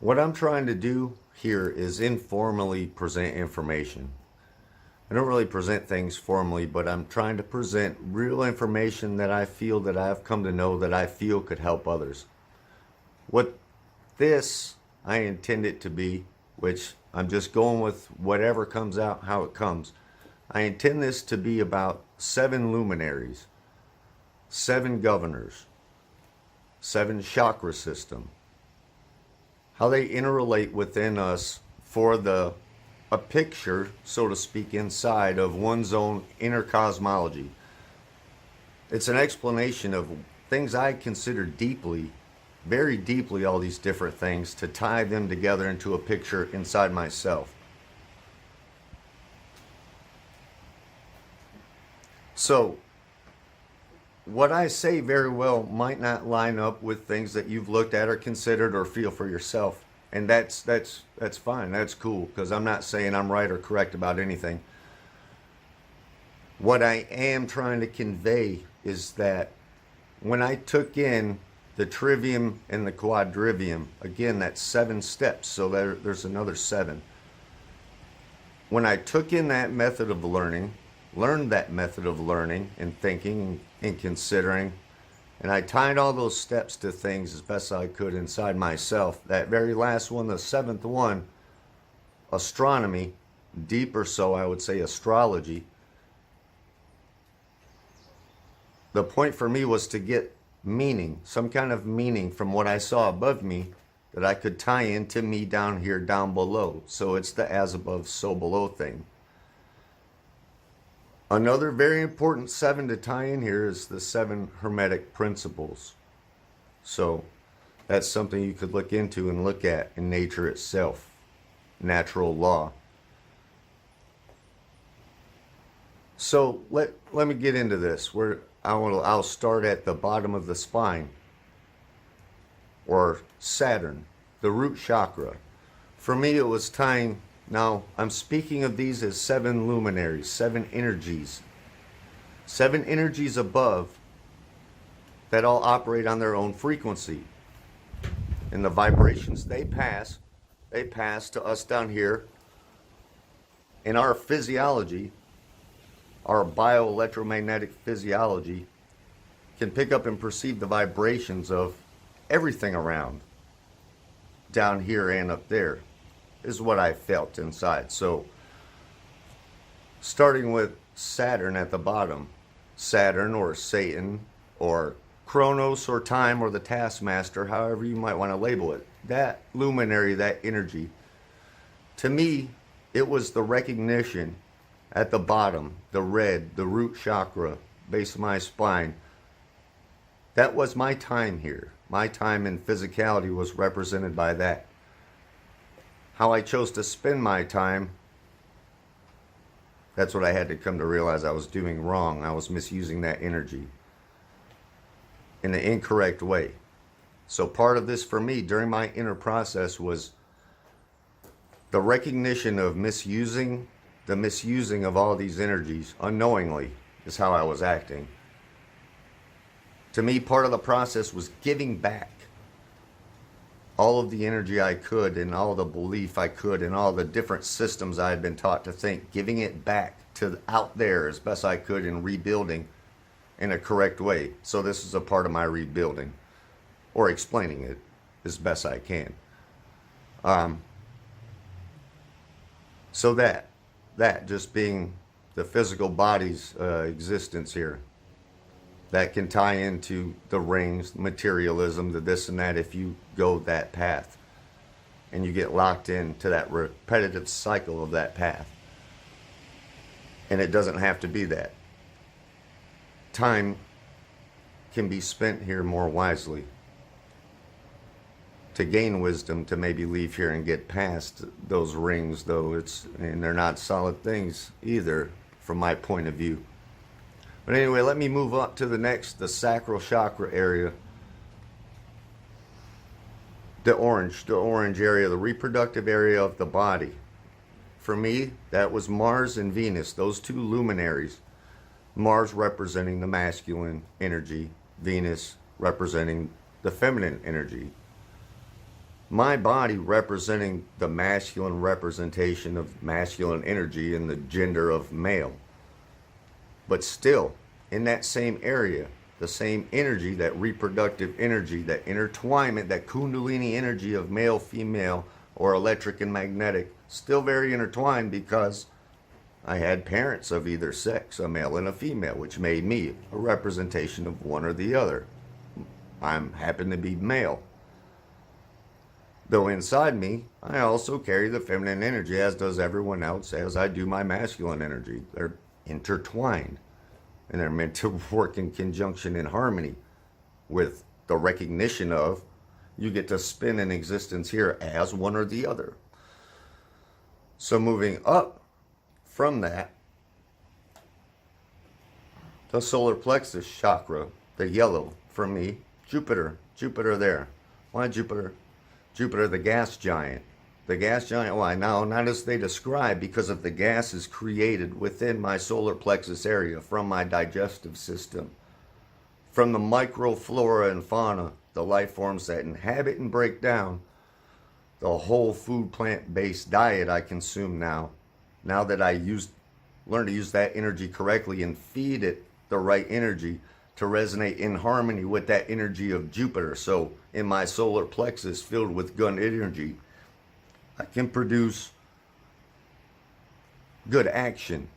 What I'm trying to do here is informally present information. I don't really present things formally, but I'm trying to present real information that I feel that I've come to know that I feel could help others. What this I intend it to be, which I'm just going with whatever comes out, how it comes. I intend this to be about 7 luminaries, 7 governors, 7 chakra system, how they interrelate within us for a picture, so to speak, inside of one's own inner cosmology. It's an explanation of things I consider deeply, very deeply, all these different things, to tie them together into a picture inside myself. So, what I say very well might not line up with things that you've looked at or considered or feel for yourself. And that's fine. That's cool, because I'm not saying I'm right or correct about anything. What I am trying to convey is that when I took in the trivium and the quadrivium, again, that's 7 steps, so there's another 7. When I took in that method of learning, learned that method of learning and thinking and considering, and I tied all those steps to things as best I could inside myself. That very last one, the 7th one, astronomy, deeper so I would say astrology. The point for me was to get meaning, some kind of meaning from what I saw above me that I could tie into me down here, down below. So it's the as above, so below thing. Another very important 7 to tie in here is the 7 Hermetic principles. So that's something you could look into and look at in nature itself, natural law. So let me get into this. I'll start at the bottom of the spine, or Saturn, the root chakra. For me, it was tying. Now, I'm speaking of these as 7 luminaries, 7 energies. 7 energies above that all operate on their own frequency. And the vibrations they pass to us down here. In our physiology, our bioelectromagnetic physiology can pick up and perceive the vibrations of everything around, down here and up there. Is what I felt inside. So, starting with Saturn at the bottom, Saturn or Satan or Chronos or time or the taskmaster, however you might want to label it, that luminary, that energy, to me, it was the recognition at the bottom, the red, the root chakra, base of my spine. That was my time here. My time in physicality was represented by that. How I chose to spend my time, that's what I had to come to realize I was doing wrong. I was misusing that energy in the incorrect way. So part of this for me during my inner process was the recognition of the misusing of all these energies unknowingly is how I was acting. To me, part of the process was giving back all of the energy I could and all the belief I could and all the different systems I had been taught to think, giving it back to out there as best I could and rebuilding in a correct way. So this is a part of my rebuilding, or explaining it as best I can. So that just being the physical body's existence here, that can tie into the rings, materialism, the this and that, if you go that path and you get locked into that repetitive cycle of that path. And it doesn't have to be that. Time can be spent here more wisely to gain wisdom, to maybe leave here and get past those rings, though and they're not solid things either from my point of view. But anyway, let me move up to the sacral chakra area. The orange area, the reproductive area of the body. For me, that was Mars and Venus, those 2 luminaries. Mars representing the masculine energy, Venus representing the feminine energy. my body representing the masculine representation of masculine energy and the gender of male. But still, in that same area, the same energy, that reproductive energy, that intertwinement, that kundalini energy of male, female, or electric and magnetic, still very intertwined because I had parents of either sex, a male and a female, which made me a representation of one or the other. I happen to be male. Though inside me, I also carry the feminine energy, as does everyone else, as I do my masculine energy. They're intertwined, and they're meant to work in conjunction in harmony with the recognition of you get to spin in existence here as one or the other. So moving up from that, the solar plexus chakra, the yellow for me, Jupiter there. Why Jupiter? Jupiter, the gas giant. The gas giant, why? Now, not as they describe, because of the gases created within my solar plexus area from my digestive system, from the microflora and fauna, the life forms that inhabit and break down the whole food plant-based diet I consume now that I learn to use that energy correctly and feed it the right energy to resonate in harmony with that energy of Jupiter. So in my solar plexus filled with gun energy, I can produce good action.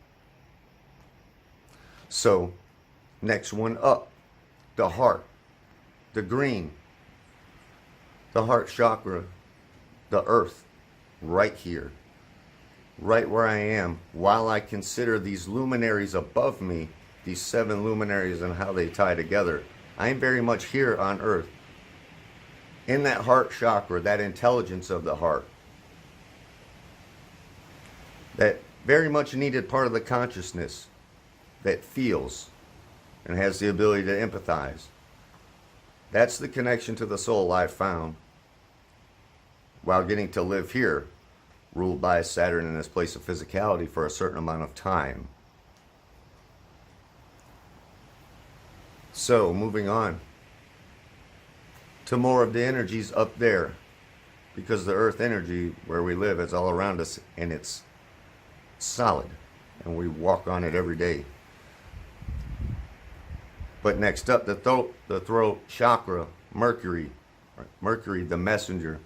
So next one up, the heart, the green, the heart chakra, the earth, right here, right where I am, while I consider these luminaries above me, these 7 luminaries and how they tie together. I am very much here on earth, in that heart chakra, that intelligence of the heart, that very much needed part of the consciousness that feels and has the ability to empathize. That's the connection to the soul I found while getting to live here, ruled by Saturn in this place of physicality for a certain amount of time. So, moving on to more of the energies up there, because the earth energy where we live is all around us and it's solid and we walk on it every day. But next up, the throat chakra, Mercury, the messenger.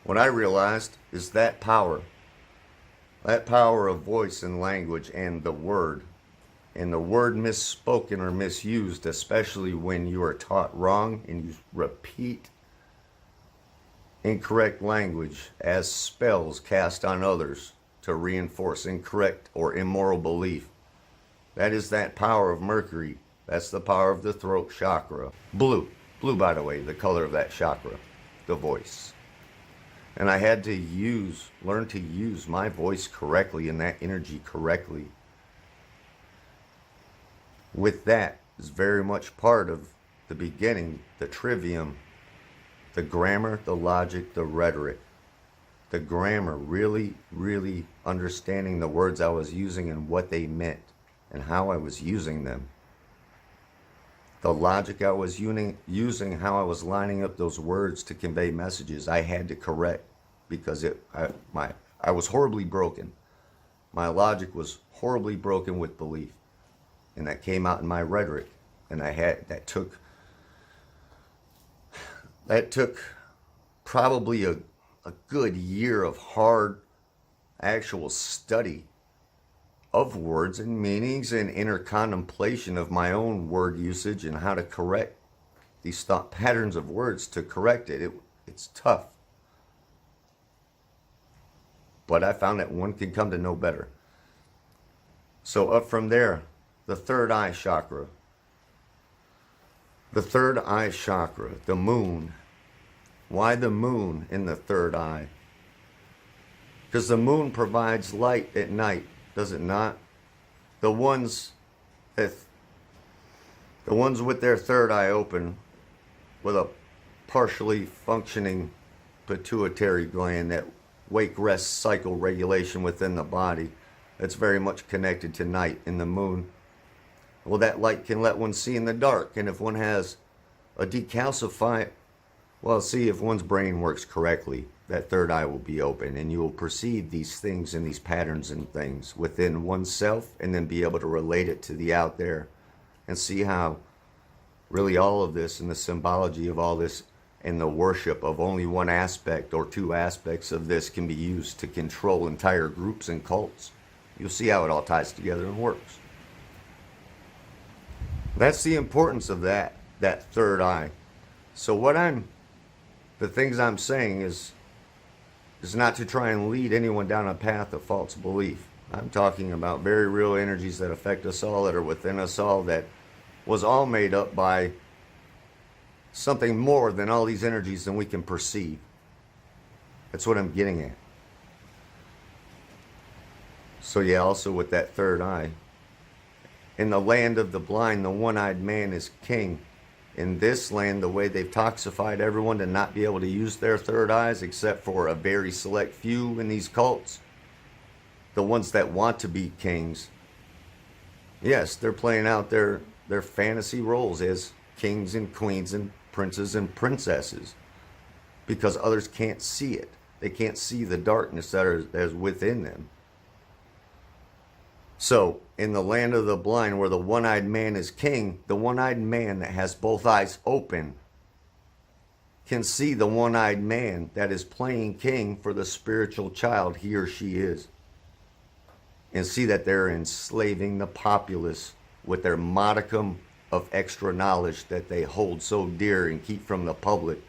What I realized is that power of voice and language and the word misspoken or misused, especially when you are taught wrong and you repeat incorrect language as spells cast on others to reinforce incorrect or immoral belief. That is that power of Mercury. That's the power of the throat chakra. Blue, by the way, the color of that chakra, the voice. And I had to learn to use my voice correctly and that energy correctly. With that is very much part of the beginning, the trivium, the grammar, the logic, the rhetoric. The grammar, really, really understanding the words I was using and what they meant and how I was using them. The logic I was using, how I was lining up those words to convey messages, I had to correct because I was horribly broken. My logic was horribly broken with belief. And that came out in my rhetoric. And that took probably a good year of hard actual study of words and meanings and inner contemplation of my own word usage and how to correct these thought patterns of words to correct it. It's tough. But I found that one can come to know better. So up from there, the third eye chakra. The third eye chakra, the moon. Why the moon in the third eye? Because the moon provides light at night, does it not? The ones with their third eye open with a partially functioning pituitary gland, that wake-rest cycle regulation within the body, that's very much connected to night in the moon. Well, that light can let one see in the dark, and if one has a decalcified Well, see, if one's brain works correctly, that third eye will be open and you will perceive these things and these patterns and things within oneself and then be able to relate it to the out there and see how really all of this and the symbology of all this and the worship of only one aspect or two aspects of this can be used to control entire groups and cults. You'll see how it all ties together and works. That's the importance of that third eye. So the things I'm saying is not to try and lead anyone down a path of false belief. I'm talking about very real energies that affect us all, that are within us all, that was all made up by something more than all these energies than we can perceive. That's what I'm getting at. So yeah, also with that third eye. In the land of the blind, the one-eyed man is king. In this land, the way they've toxified everyone to not be able to use their third eyes, except for a very select few in these cults, the ones that want to be kings, yes, they're playing out their fantasy roles as kings and queens and princes and princesses because others can't see it. They can't see the darkness that is within them. So, in the land of the blind, where the one-eyed man is king, the one-eyed man that has both eyes open can see the one-eyed man that is playing king for the spiritual child he or she is, and see that they're enslaving the populace with their modicum of extra knowledge that they hold so dear and keep from the public.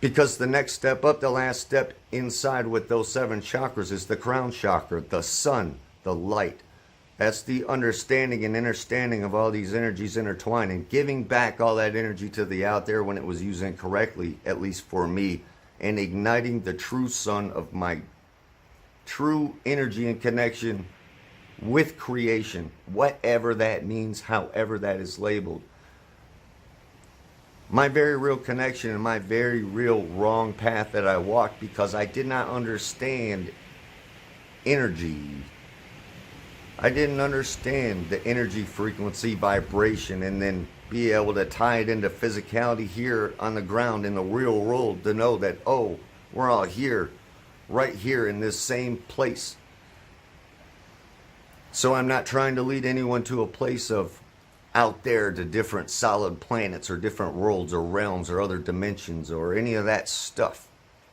Because the next step up, the last step inside with those 7 chakras is the crown chakra, the sun, the light. That's the understanding and understanding of all these energies intertwined and giving back all that energy to the out there when it was used incorrectly, at least for me, and igniting the true sun of my true energy and connection with creation, whatever that means, however that is labeled. My very real connection and my very real wrong path that I walked because I did not understand energy. I didn't understand the energy frequency vibration and then be able to tie it into physicality here on the ground in the real world to know that, oh, we're all here, right here in this same place. So I'm not trying to lead anyone to a place of out there to different solid planets or different worlds or realms or other dimensions or any of that stuff.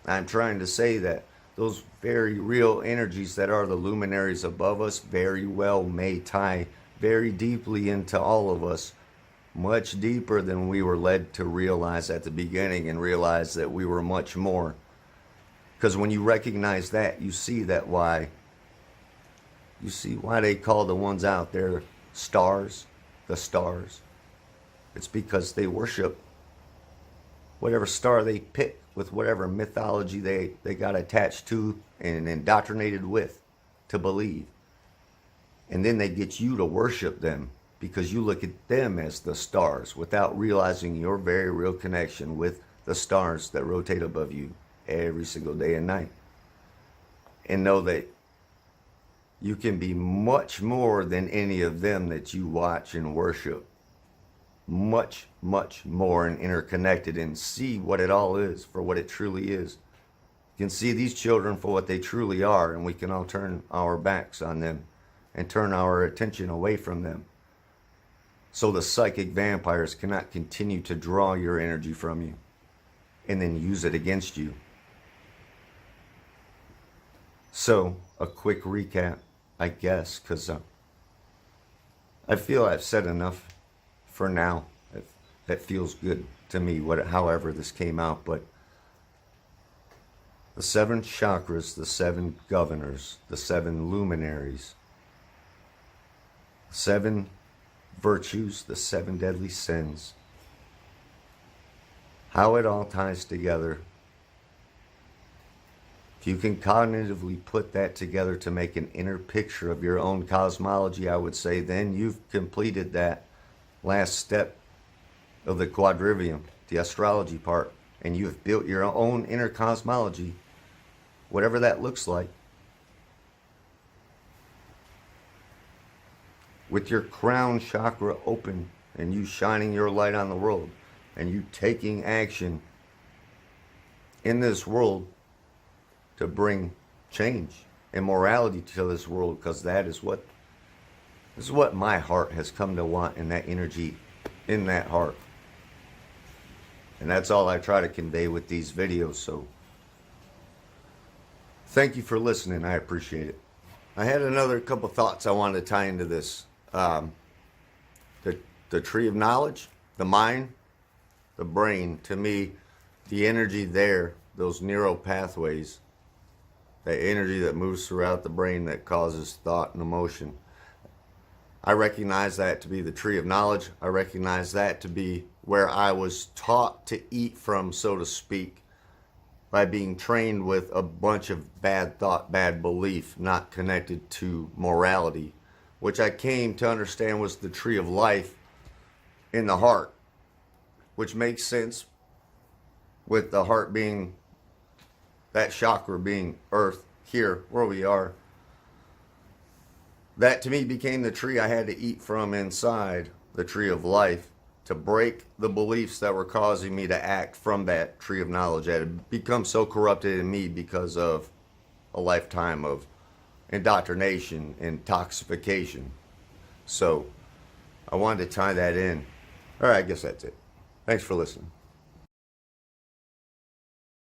I'm trying to say that those very real energies that are the luminaries above us very well may tie very deeply into all of us, much deeper than we were led to realize at the beginning and realize that we were much more. Because when you recognize that, you see why they call the ones out there stars. The stars. It's because they worship whatever star they pick with whatever mythology they got attached to and indoctrinated with to believe. And then they get you to worship them because you look at them as the stars without realizing your very real connection with the stars that rotate above you every single day and night. And know that you can be much more than any of them that you watch and worship. Much, much more and interconnected, and see what it all is for what it truly is. You can see these children for what they truly are, and we can all turn our backs on them and turn our attention away from them. So the psychic vampires cannot continue to draw your energy from you and then use it against you. So, a quick recap, I guess, because I feel I've said enough for now. That feels good to me, however this came out. But the 7 chakras, the 7 governors, the 7 luminaries, 7 virtues, the 7 deadly sins, how it all ties together. If you can cognitively put that together to make an inner picture of your own cosmology, I would say, then you've completed that last step of the quadrivium, the astrology part, and you've built your own inner cosmology, whatever that looks like. With your crown chakra open and you shining your light on the world, and you taking action in this world to bring change and morality to this world, because this is what my heart has come to want, and that energy in that heart. And that's all I try to convey with these videos. So thank you for listening. I appreciate it. I had another couple thoughts I wanted to tie into this. The tree of knowledge, the mind, the brain. To me, the energy there, those neural pathways, that energy that moves throughout the brain that causes thought and emotion, I recognize that to be the tree of knowledge. I recognize that to be where I was taught to eat from, so to speak, by being trained with a bunch of bad thought, bad belief, not connected to morality, which I came to understand was the tree of life in the heart, which makes sense with the heart being, that chakra being earth here where we are. That to me became the tree I had to eat from inside, the tree of life, to break the beliefs that were causing me to act from that tree of knowledge that had become so corrupted in me because of a lifetime of indoctrination and toxification. So I wanted to tie that in. All right, I guess that's it. Thanks for listening.